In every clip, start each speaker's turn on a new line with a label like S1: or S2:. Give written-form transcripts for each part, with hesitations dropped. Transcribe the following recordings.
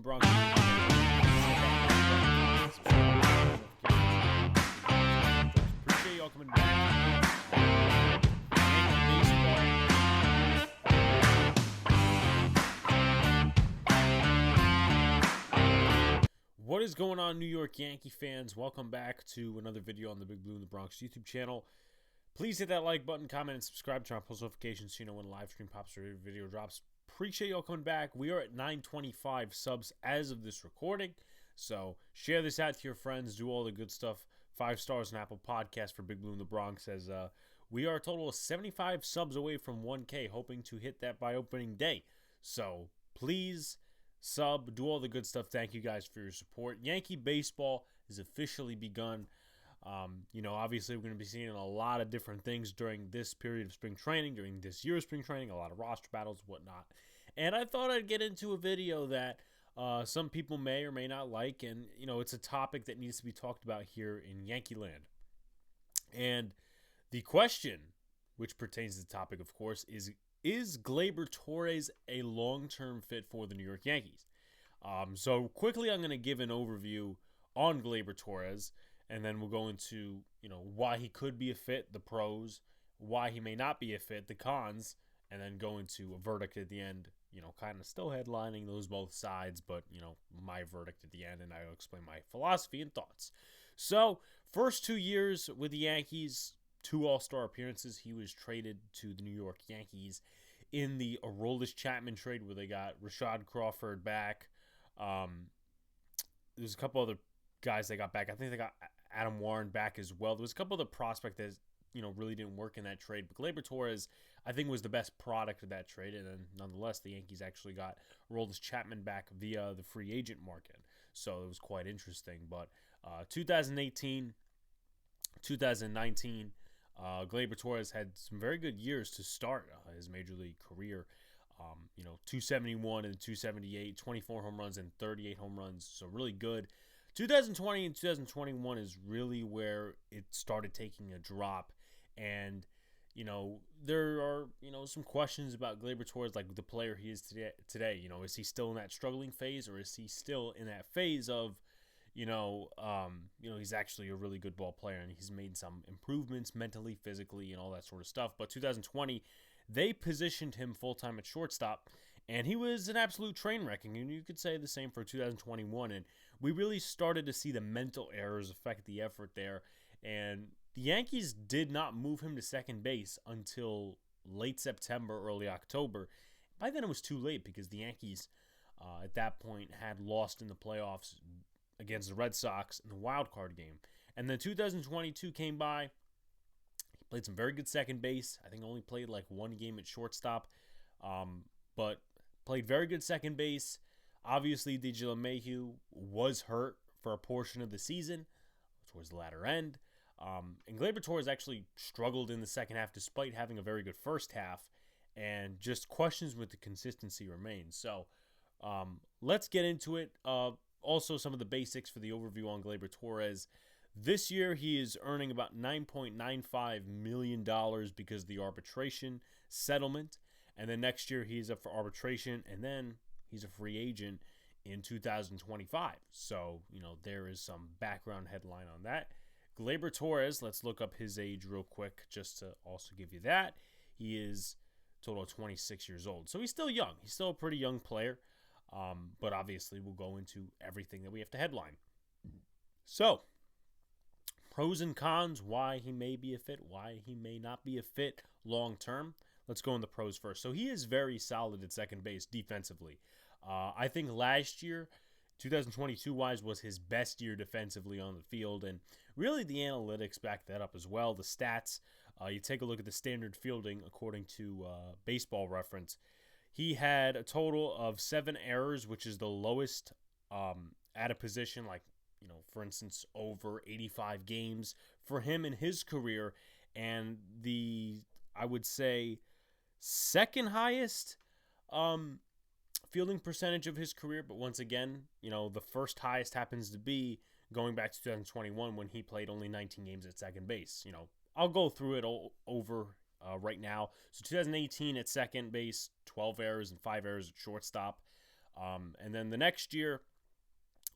S1: Bronx. Appreciate y'all coming back. What is going on, New York Yankee fans? Welcome back to another video on the Big Blue in the Bronx YouTube channel. Please hit that like button, comment, and subscribe to our post notifications so you know when a live stream pops or a video drops. Appreciate y'all coming back. We are at 925 subs as of this recording. So share this out to your friends. Do all the good stuff. 5 stars on Apple Podcast for Big Blue in the Bronx, as we are a total of 75 subs away from 1K, hoping to hit that by opening day. So please sub, do all the good stuff. Thank you guys for your support. Yankee baseball has officially begun. Obviously we're going to be seeing a lot of different things during this period of spring training, during this year's spring training, a lot of roster battles, whatnot. And I thought I'd get into a video that some people may or may not like, and, it's a topic that needs to be talked about here in Yankee land. And the question, which pertains to the topic, of course, is Gleyber Torres a long-term fit for the New York Yankees? So quickly, I'm going to give an overview on Gleyber Torres, and then we'll go into, why he could be a fit, the pros, why he may not be a fit, the cons, and then go into a verdict at the end, kind of still headlining those both sides, but, my verdict at the end, and I'll explain my philosophy and thoughts. So, first 2 years with the Yankees, 2 All-Star appearances. He was traded to the New York Yankees in the Aroldis Chapman trade, where they got Rashad Crawford back. There's a couple other guys they got back. I think they got Adam Warren back as well. There was a couple other prospects that really didn't work in that trade, but Gleyber Torres, I think, was the best product of that trade. And then nonetheless, the Yankees actually got Aroldis Chapman back via the free agent market, so it was quite interesting. But 2018, 2019, Gleyber Torres had some very good years to start his major league career. 271 and 278, 24 home runs and 38 home runs, so really good. 2020 and 2021 is really where it started taking a drop, and there are some questions about Gleyber Torres, like the player he is today. Is he still in that struggling phase, or is he still in that phase of he's actually a really good ball player, and he's made some improvements mentally, physically, and all that sort of stuff. But 2020, they positioned him full-time at shortstop, and he was an absolute train wreck. And you could say the same for 2021, and we really started to see the mental errors affect the effort there. And the Yankees did not move him to second base until late September, early October. By then, it was too late, because the Yankees, at that point, had lost in the playoffs against the Red Sox in the wild card game. And then 2022 came by. He played some very good second base. I think only played like 1 game at shortstop, but played very good second base. Obviously, DJ LeMahieu was hurt for a portion of the season towards the latter end. And Gleyber Torres actually struggled in the second half despite having a very good first half, and just questions with the consistency remain. So let's get into it. Also, some of the basics for the overview on Gleyber Torres. This year, he is earning about $9.95 million because of the arbitration settlement. And then next year, he's up for arbitration, and then he's a free agent in 2025. So, there is some background headline on that. Gleyber Torres, let's look up his age real quick just to also give you that. He is a total of 26 years old. So he's still young. He's still a pretty young player. But obviously, we'll go into everything that we have to headline. So, pros and cons, why he may be a fit, why he may not be a fit long term. Let's go in the pros first. So, he is very solid at second base defensively. I think last year, 2022-wise, was his best year defensively on the field, and really the analytics back that up as well. The stats, you take a look at the standard fielding according to Baseball Reference. He had a total of 7 errors, which is the lowest at a position, like, for instance, over 85 games for him in his career. And I would say, second highest fielding percentage of his career. But once again, the first highest happens to be going back to 2021, when he played only 19 games at second base. I'll go through it over right now. So 2018 at second base, 12 errors and 5 errors at shortstop. And then the next year,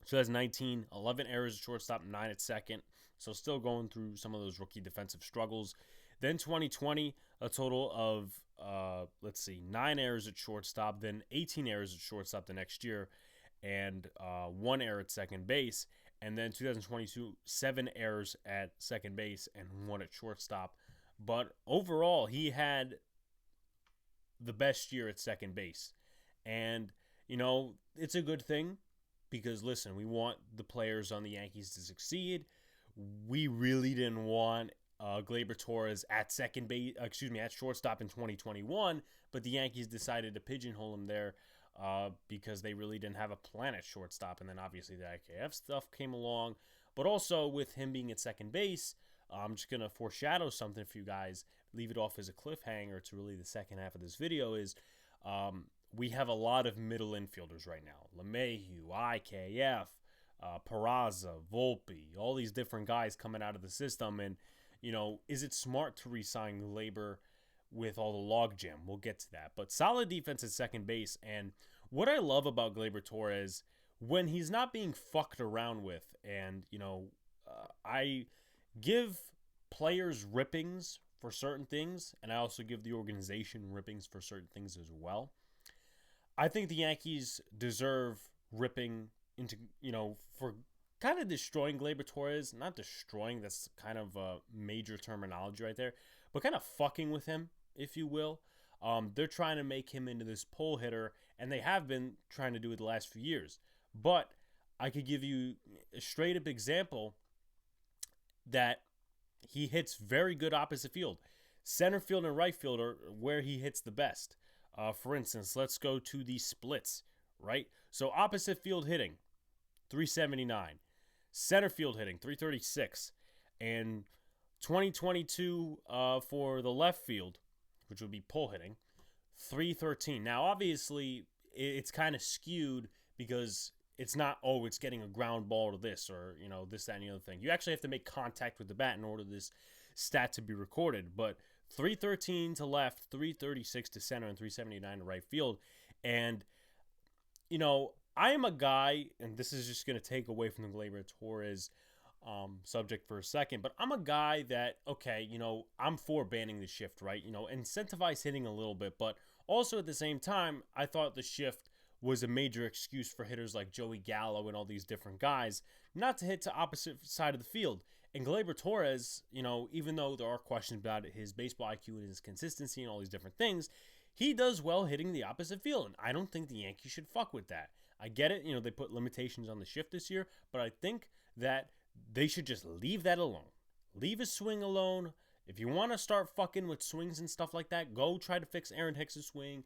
S1: 2019, 11 errors at shortstop, 9 at second. So still going through some of those rookie defensive struggles. Then 2020, a total of, 9 errors at shortstop, then 18 errors at shortstop the next year, and 1 error at second base. And then 2022, 7 errors at second base and 1 at shortstop. But overall, he had the best year at second base. And, it's a good thing because, listen, we want the players on the Yankees to succeed. We really didn't want GLEYBER TORRES at at shortstop in 2021, but the Yankees decided to pigeonhole him there because they really didn't have a plan at shortstop. And then obviously the IKF stuff came along. But also with him being at second base, I'm just going to foreshadow something for you guys, leave it off as a cliffhanger to really the second half of this video is we have a lot of middle infielders right now. LeMahieu, IKF, Peraza, Volpe, all these different guys coming out of the system. And, is it smart to re-sign GLEYBER with all the logjam? We'll get to that. But solid defense at second base. And what I love about GLEYBER TORRES, when he's not being fucked around with, and, I give players rippings for certain things, and I also give the organization rippings for certain things as well. I think the Yankees deserve ripping into, for kind of destroying GLEYBER TORRES. Not destroying, that's kind of a major terminology right there, but kind of fucking with him, if you will. They're trying to make him into this pull hitter, and they have been trying to do it the last few years. But I could give you a straight up example that he hits very good opposite field. Center field and right field are where he hits the best. For instance, let's go to the splits, right? So opposite field hitting, 379. Center field hitting, 336. And 2022 for the left field, which would be pull hitting, 313. Now, obviously, it's kind of skewed because it's not, it's getting a ground ball to this or, this, that, and the other thing. You actually have to make contact with the bat in order for this stat to be recorded. But 313 to left, 336 to center, and 379 to right field. And, I am a guy, and this is just going to take away from the GLEYBER TORRES subject for a second, but I'm a guy that, I'm for banning the shift, right? Incentivize hitting a little bit, but also at the same time, I thought the shift was a major excuse for hitters like Joey Gallo and all these different guys not to hit to opposite side of the field. And GLEYBER TORRES, even though there are questions about his baseball IQ and his consistency and all these different things, he does well hitting the opposite field. And I don't think the Yankees should fuck with that. I get it. They put limitations on the shift this year, but I think that they should just leave that alone. Leave his swing alone. If you want to start fucking with swings and stuff like that, go try to fix Aaron Hicks' swing.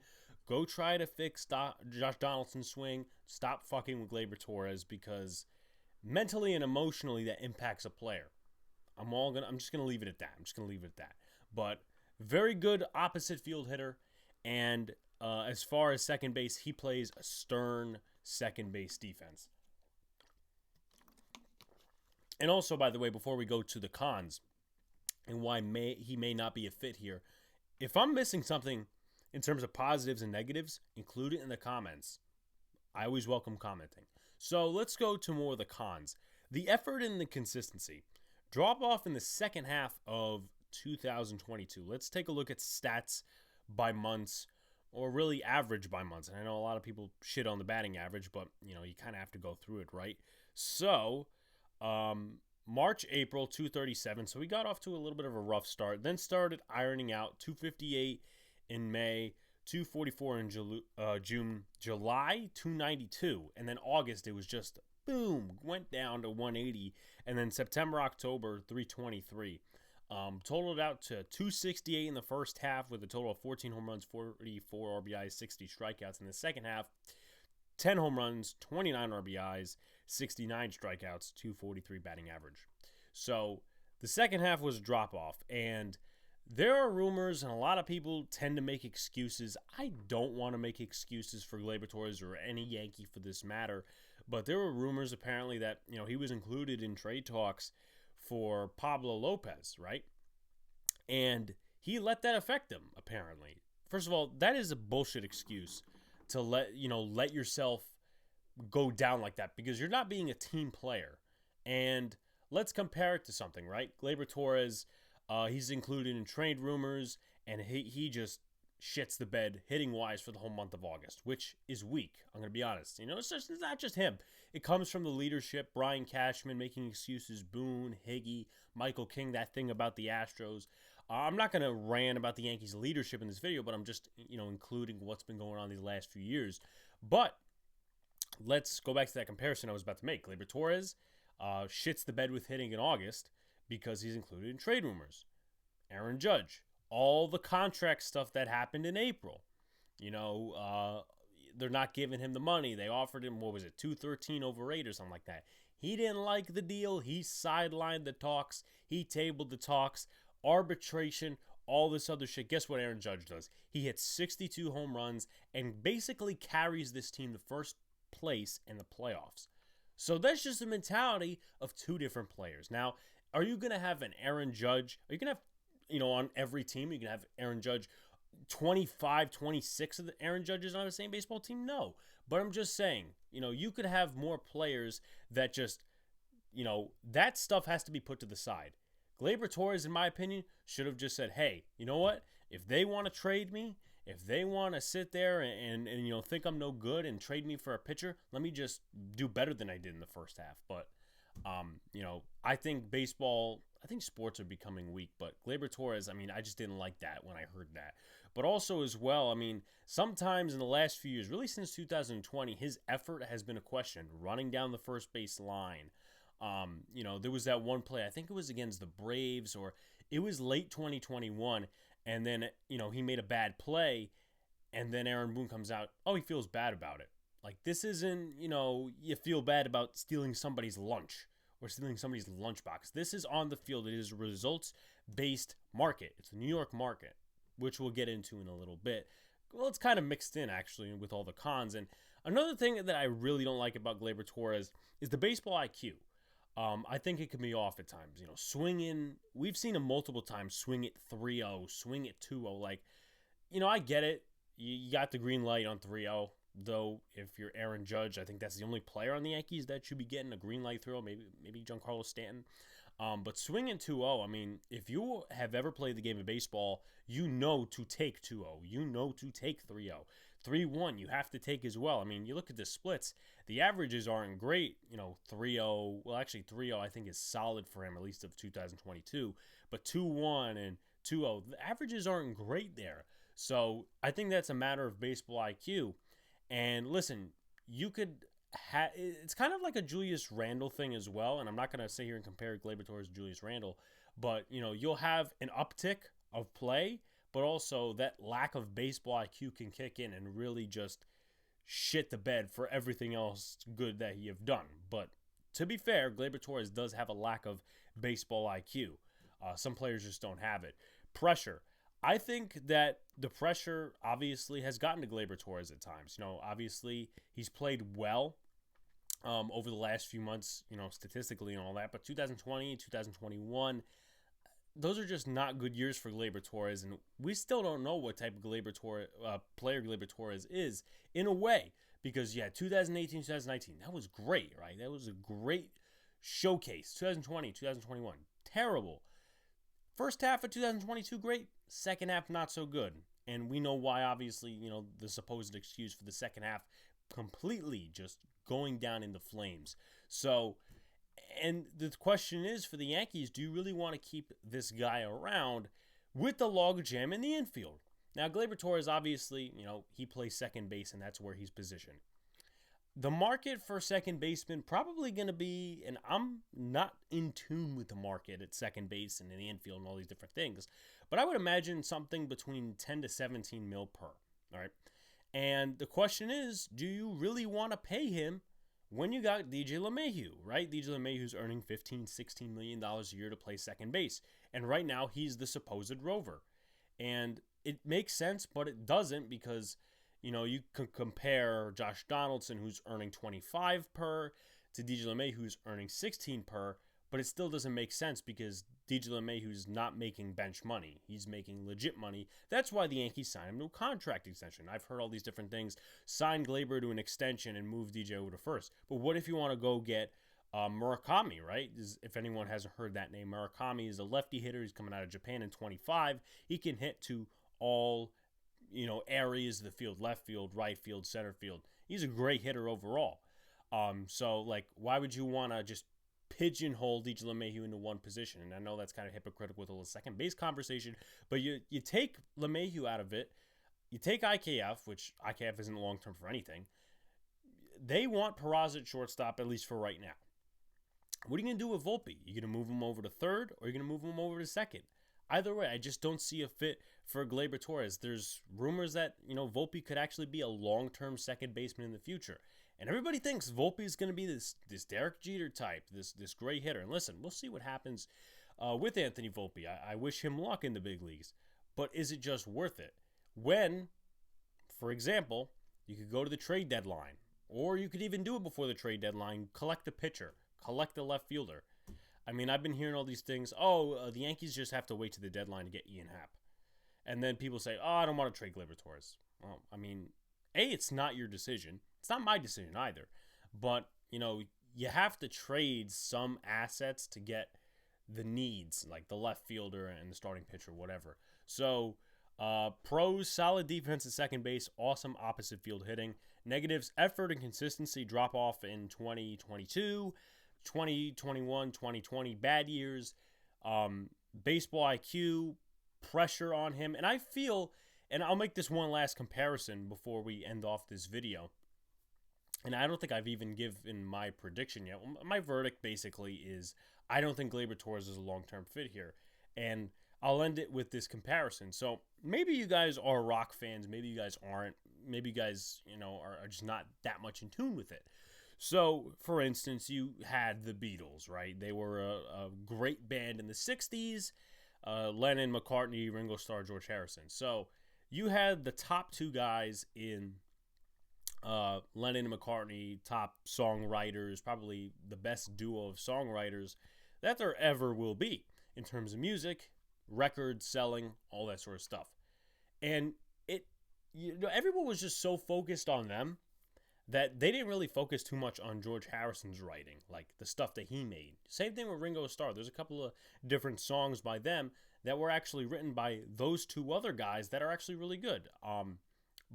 S1: Go try to fix Josh Donaldson's swing. Stop fucking with GLEYBER TORRES because mentally and emotionally that impacts a player. I'm just gonna leave it at that. But very good opposite field hitter, and as far as second base, he plays a stern second base defense. And also, by the way, before we go to the cons and why he may not be a fit here, if I'm missing something in terms of positives and negatives, include it in the comments. I always welcome commenting. So let's go to more of the cons. The effort and the consistency. Drop off in the second half of 2022. Let's take a look at stats by months, or really average by months. And I know a lot of people shit on the batting average, but you kind of have to go through it, right? So, March, April, 237. So we got off to a little bit of a rough start. Then started ironing out, 258 in May, 244 in June, July, 292. And then August, it was just boom, went down to 180. And then September, October, 323. Totaled out to 268 in the first half with a total of 14 home runs, 44 RBIs, 60 strikeouts. In the second half, 10 home runs, 29 RBIs, 69 strikeouts, 243 batting average. So the second half was a drop-off, and there are rumors, and a lot of people tend to make excuses. I don't want to make excuses for GLEYBER TORRES or any Yankee for this matter, but there were rumors apparently that he was included in trade talks for Pablo Lopez, right? And he let that affect him, apparently. First of all, that is a bullshit excuse. to let yourself go down like that, because you're not being a team player. And let's compare it to something, right? Gleyber Torres, he's included in trade rumors, and he just shits the bed hitting wise for the whole month of August, which is weak. I'm going to be honest. It's not just him. It comes from the leadership, Brian Cashman making excuses, Boone, Higgy, Michael King, that thing about the Astros. I'm not going to rant about the Yankees leadership in this video, but I'm just, including what's been going on these last few years. But let's go back to that comparison I was about to make. Gleyber Torres shits the bed with hitting in August because he's included in trade rumors. Aaron Judge, all the contract stuff that happened in April. They're not giving him the money. They offered him, what was it, $213 over 8 or something like that. He didn't like the deal. He sidelined the talks. He tabled the talks. Arbitration, all this other shit. Guess what Aaron Judge does? He hits 62 home runs and basically carries this team to first place in the playoffs. So that's just the mentality of two different players. Now, are you going to have an Aaron Judge? Are you going to have, on every team, you can have Aaron Judge 25, 26 of the Aaron Judges on the same baseball team? No. But I'm just saying, you could have more players that just, that stuff has to be put to the side. Gleyber Torres, in my opinion, should have just said, hey, you know what? If they want to trade me, if they want to sit there and think I'm no good and trade me for a pitcher, let me just do better than I did in the first half. But, I think sports are becoming weak. But Gleyber Torres, I just didn't like that when I heard that. But also as well, sometimes in the last few years, really since 2020, his effort has been a question. Running down the first base line. There was that one play, I think it was against the Braves, or it was late 2021, and then, he made a bad play, and then Aaron Boone comes out, he feels bad about it. Like, this isn't, you feel bad about stealing somebody's lunch or stealing somebody's lunchbox. This is on the field. It is a results-based market. It's the New York market, which we'll get into in a little bit. Well, it's kind of mixed in, actually, with all the cons. And another thing that I really don't like about Gleyber Torres is the baseball IQ. I think it can be off at times. Swinging. We've seen him multiple times swing at 3-0, swing at 2-0. Like, I get it. You got the green light on 3-0. Though, if you're Aaron Judge, I think that's the only player on the Yankees that should be getting a green light throw. Maybe Giancarlo Stanton. But swinging 2-0, if you have ever played the game of baseball, you know to take 2-0. You know to take 3-0. 3-1, you have to take as well. You look at the splits. The averages aren't great. 3-0, well, actually 3-0 I think is solid for him, at least of 2022. But 2-1 and 2-0, the averages aren't great there. So I think that's a matter of baseball IQ. And listen, you could it's kind of like a Julius Randle thing as well. And I'm not going to sit here and compare Gleyber Torres to Julius Randle. But, you'll have an uptick of play, but also that lack of baseball IQ can kick in and really just shit the bed for everything else good that you have done. But to be fair, Gleyber Torres does have a lack of baseball IQ. Some players just don't have it. Pressure. I think that the pressure obviously has gotten to Gleyber Torres at times. Obviously he's played well over the last few months, statistically and all that. But 2020, 2021, those are just not good years for Gleyber Torres, and we still don't know what type of player Gleyber Torres is in a way, because 2018, 2019, that was great, right? That was a great showcase. 2020, 2021, terrible. First half of 2022, great. Second half, not so good. And we know why, obviously, the supposed excuse for the second half completely just going down in the flames. So, and the question is for the Yankees, do you really want to keep this guy around with the logjam in the infield? Now, Gleyber Torres, obviously, he plays second base, and that's where he's positioned. The market for second baseman probably going to be, and I'm not in tune with the market at second base and in the infield and all these different things, but I would imagine something between 10 to 17 mil per, all right? And the question is, do you really want to pay him when you got DJ LeMahieu, right? DJ LeMahieu's earning $15, $16 million a year to play second base, and right now he's the supposed rover. And it makes sense, but it doesn't, because you could compare Josh Donaldson, who's earning 25 per, to DJ LeMahieu, who's earning 16 per. but it still doesn't make sense because DJ LeMahieu's not making bench money. He's making legit money. That's why the Yankees signed him to a contract extension. I've heard all these different things. Sign Gleyber to an extension and move DJ over to first. But what if you want to go get Murakami, right? If anyone hasn't heard that name, Murakami is a lefty hitter. He's coming out of Japan in 25. He can hit to all, areas of the field, left field, right field, center field. He's a great hitter overall. So, why would you want to just pigeonhole DJ LeMahieu into one position? And I know that's kind of hypocritical with the second base conversation, but you take LeMahieu out of it. You take IKF, which IKF isn't long-term for anything. They want Peraza at shortstop, at least for right now. What are you going to do with Volpe? You going to move him over to third, or are you going to move him over to second? Either way, I just don't see a fit for Gleyber Torres. There's rumors that, Volpe could actually be a long-term second baseman in the future. And everybody thinks Volpe is going to be this Derek Jeter type, this great hitter. And listen, we'll see what happens with Anthony Volpe. I wish him luck in the big leagues. But is it just worth it? When, for example, you could go to the trade deadline, or you could even do it before the trade deadline, collect a pitcher, collect a left fielder. I mean, I've been hearing all these things. The Yankees just have to wait to the deadline to get Ian Happ. And then people say, I don't want to trade Gleyber Torres. Well, I mean, it's not your decision. It's not my decision either. But, you have to trade some assets to get the needs, like the left fielder and the starting pitcher, whatever. So, pros, solid defense at second base, awesome opposite field hitting. Negatives, effort and consistency drop off in 2022, 2021, 2020, bad years. Baseball IQ, pressure on him. And I feel, and I'll make this one last comparison before we end off this video. And I don't think I've even given my prediction yet. My verdict basically is I don't think Gleyber Torres is a long-term fit here. And I'll end it with this comparison. So maybe you guys are Rock fans. Maybe you guys aren't. Maybe you guys, are just not that much in tune with it. So, for instance, you had the Beatles, right? They were a great band in the 60s. Lennon, McCartney, Ringo Starr, George Harrison. So you had the top two guys in Lennon and McCartney, top songwriters, probably the best duo of songwriters that there ever will be in terms of music, record selling, all that sort of stuff. And everyone was just so focused on them that they didn't really focus too much on George Harrison's writing, like the stuff that he made. Same thing with Ringo Starr. There's a couple of different songs by them that were actually written by those two other guys that are actually really good.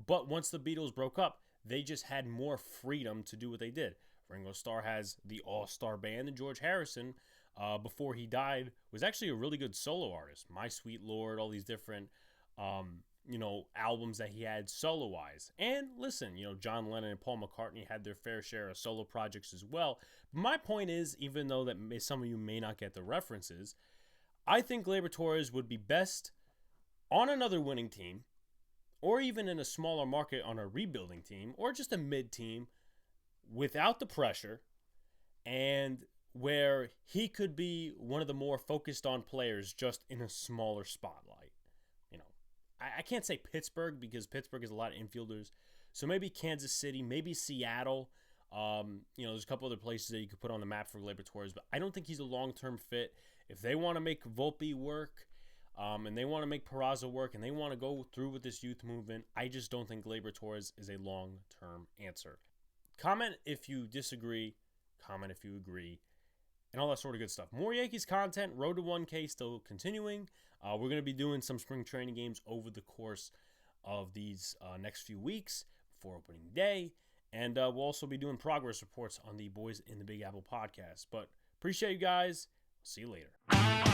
S1: But once the Beatles broke up, they just had more freedom to do what they did. Ringo Starr has the all-star band, and George Harrison, before he died, was actually a really good solo artist. My Sweet Lord, all these different albums that he had solo-wise. And listen, John Lennon and Paul McCartney had their fair share of solo projects as well. But my point is, even though that some of you may not get the references, I think Gleyber Torres would be best on another winning team, or even in a smaller market on a rebuilding team, or just a mid-team without the pressure, and where he could be one of the more focused on players just in a smaller spotlight. I can't say Pittsburgh because Pittsburgh has a lot of infielders. So maybe Kansas City, maybe Seattle. There's a couple other places that you could put on the map for Gleyber Torres, but I don't think he's a long-term fit. If they want to make Volpe work, and they want to make Peraza work, and they want to go through with this youth movement, I just don't think Gleyber Torres is a long-term answer. Comment if you disagree. Comment if you agree. And all that sort of good stuff. More Yankees content. Road to 1K still continuing. We're going to be doing some spring training games over the course of these next few weeks before opening day. And we'll also be doing progress reports on the Boys in the Big Apple podcast. But appreciate you guys. See you later.